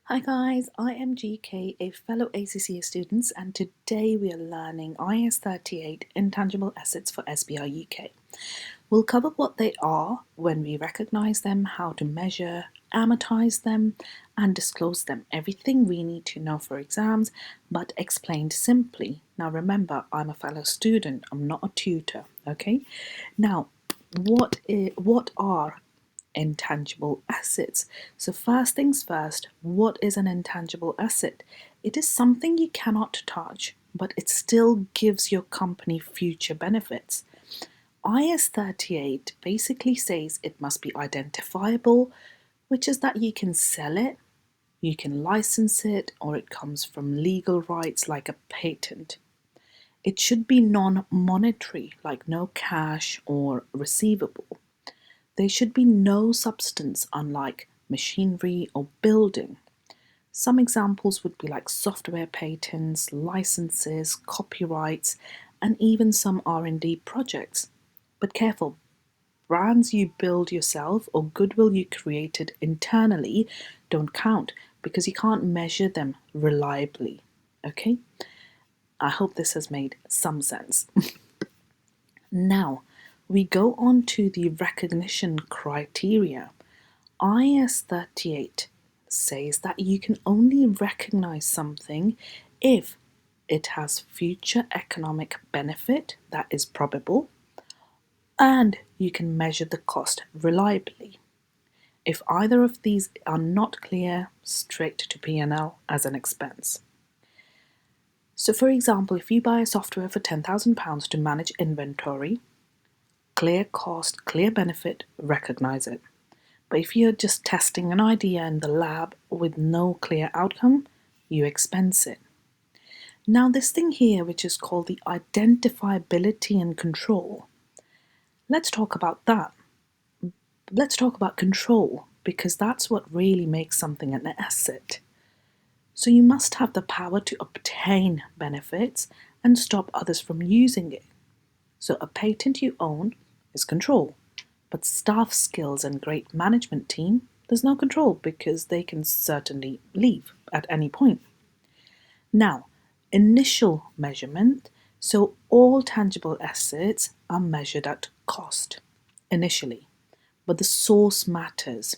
Hi guys, I am GK, a fellow ACCA student, and today we are learning Ias38 Intangible Assets for SBR UK. We'll cover what they are, when we recognise them, how to measure, amortise them, and disclose them. Everything we need to know for exams, but explained simply. Now remember, I'm a fellow student, I'm not a tutor, okay? Now, what are intangible assets? So first things first, what is an intangible asset? It is something you cannot touch, but it still gives your company future benefits. Ias38 basically says it must be identifiable, which is that you can sell it, you can license it, or it comes from legal rights like a patent. It should be non-monetary, like no cash or receivable. There should be no substance, unlike machinery or building. Some examples would be like software patents, licenses, copyrights, and even some R&D projects. But careful, brands you build yourself or goodwill you created internally don't count because you can't measure them reliably. Okay? I hope this has made some sense. Now, we go on to the recognition criteria. Ias38 says that you can only recognize something if it has future economic benefit that is probable, and you can measure the cost reliably. If either of these are not clear, straight to P&L as an expense. So for example, if you buy a software for £10,000 to manage inventory, clear cost, clear benefit, recognize it. But if you're just testing an idea in the lab with no clear outcome, you expense it. Now this thing here, which is called the identifiability and control, let's talk about that. Let's talk about control, because that's what really makes something an asset. So you must have the power to obtain benefits and stop others from using it. So a patent you own is control. But staff skills and great management team, there's no control because they can certainly leave at any point. Now, initial measurement. So all tangible assets are measured at cost initially, but the source matters.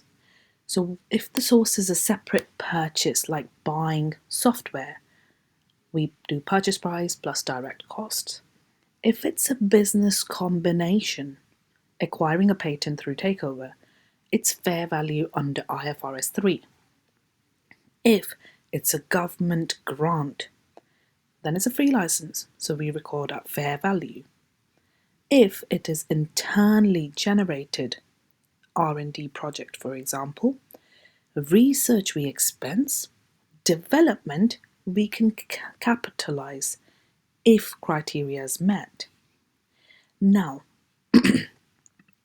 So if the source is a separate purchase, like buying software, we do purchase price plus direct costs. If it's a business combination, acquiring a patent through takeover, it's fair value under IFRS 3. If it's a government grant, then it's a free license, so we record at fair value. If it is internally generated R&D project, for example, research we expense, development we can capitalize if criteria is met. Now,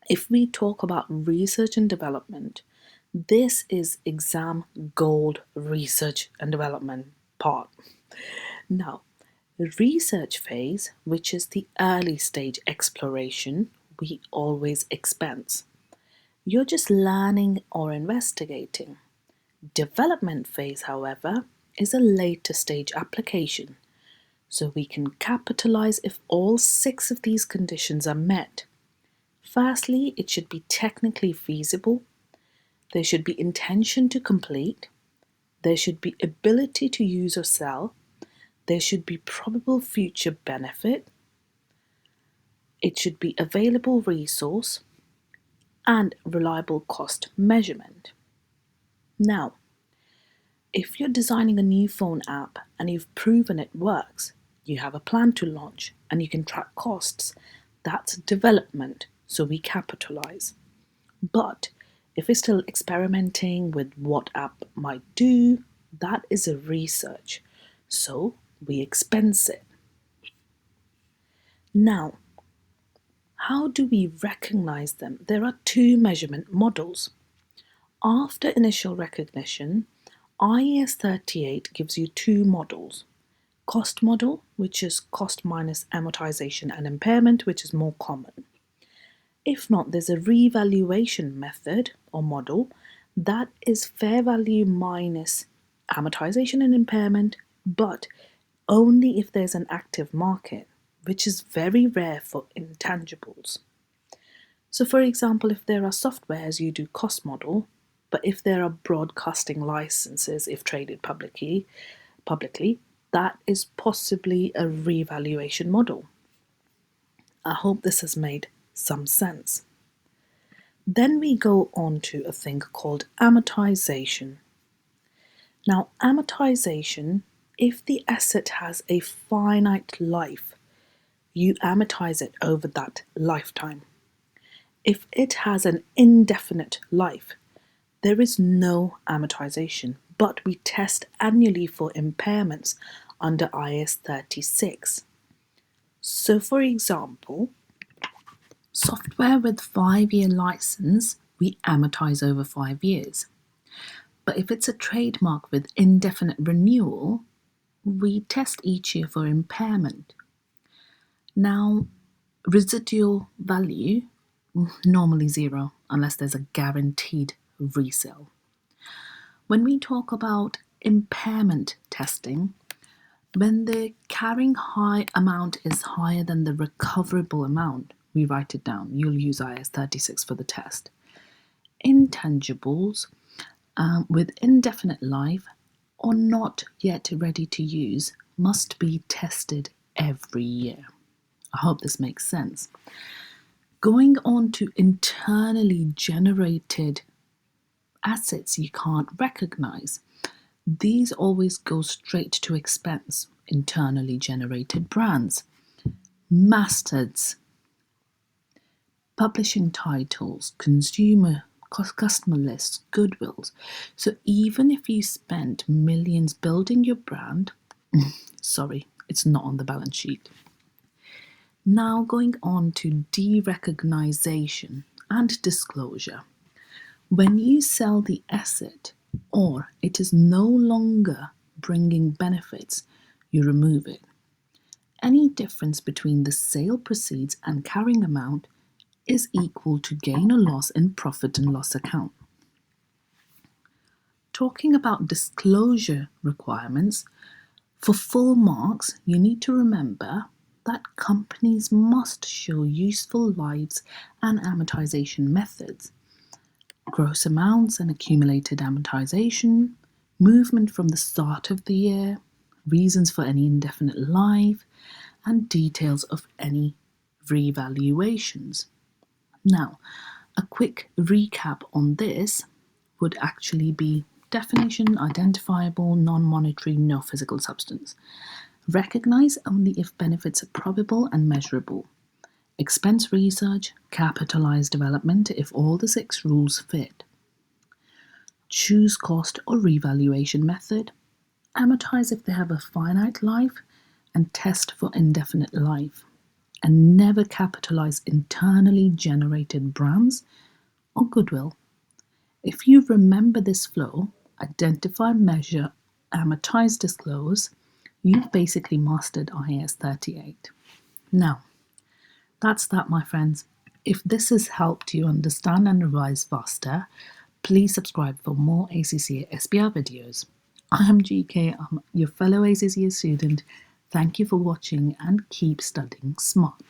if we talk about research and development, this is exam gold research and development part. Now, the research phase, which is the early stage exploration, we always expense. You're just learning or investigating. Development phase, however, is a later stage application, so we can capitalize if all 6 of these conditions are met. Firstly, it should be technically feasible. There should be intention to complete. There should be ability to use or sell. There should be probable future benefit. It should be available resource and reliable cost measurement. Now, if you're designing a new phone app and you've proven it works, you have a plan to launch and you can track costs, that's development, so we capitalize. But if we're still experimenting with what app might do, that is a research, so we expense it. Now, how do we recognize them? There are 2 measurement models. After initial recognition, Ias38 gives you 2 models. Cost model, which is cost minus amortisation, and impairment, which is more common. If not, there's a revaluation method or model that is fair value minus amortisation and impairment, but only if there's an active market, which is very rare for intangibles. So for example, if there are softwares, you do cost model, but if there are broadcasting licenses, if traded publicly, that is possibly a revaluation model. I hope this has made some sense. Then we go on to a thing called amortisation. Now, amortisation, if the asset has a finite life, you amortize it over that lifetime. If it has an indefinite life, there is no amortization, but we test annually for impairments under Ias38. So for example, software with 5-year license, we amortize over 5 years. But if it's a trademark with indefinite renewal, we test each year for impairment. Now, residual value, normally zero, unless there's a guaranteed resale. When we talk about impairment testing, when the carrying high amount is higher than the recoverable amount, we write it down. You'll use Ias38 for the test. Intangibles with indefinite life or not yet ready to use must be tested every year. I hope this makes sense. Going on to internally generated assets you can't recognize. These always go straight to expense. Internally generated brands, mastheads, publishing titles, customer lists, goodwills. So even if you spent millions building your brand, sorry, it's not on the balance sheet. Now going on to derecognition and disclosure. When you sell the asset or it is no longer bringing benefits, you remove it. Any difference between the sale proceeds and carrying amount is equal to gain or loss in profit and loss account. Talking about disclosure requirements, for full marks, you need to remember that companies must show useful lives and amortization methods, gross amounts and accumulated amortization, movement from the start of the year, reasons for any indefinite life, and details of any revaluations. Now, a quick recap on this would actually be definition: identifiable, non-monetary, no physical substance. Recognize only if benefits are probable and measurable. Expense research, capitalize development if all the 6 rules fit. Choose cost or revaluation method. Amortize if they have a finite life and test for indefinite life. And never capitalize internally generated brands or goodwill. If you remember this flow, identify, measure, amortize, disclose, you've basically mastered Ias38. Now, that's that, my friends. If this has helped you understand and revise faster, please subscribe for more Acca Sbr videos. I am GK, I'm your fellow Acca student. Thank you for watching and keep studying smart.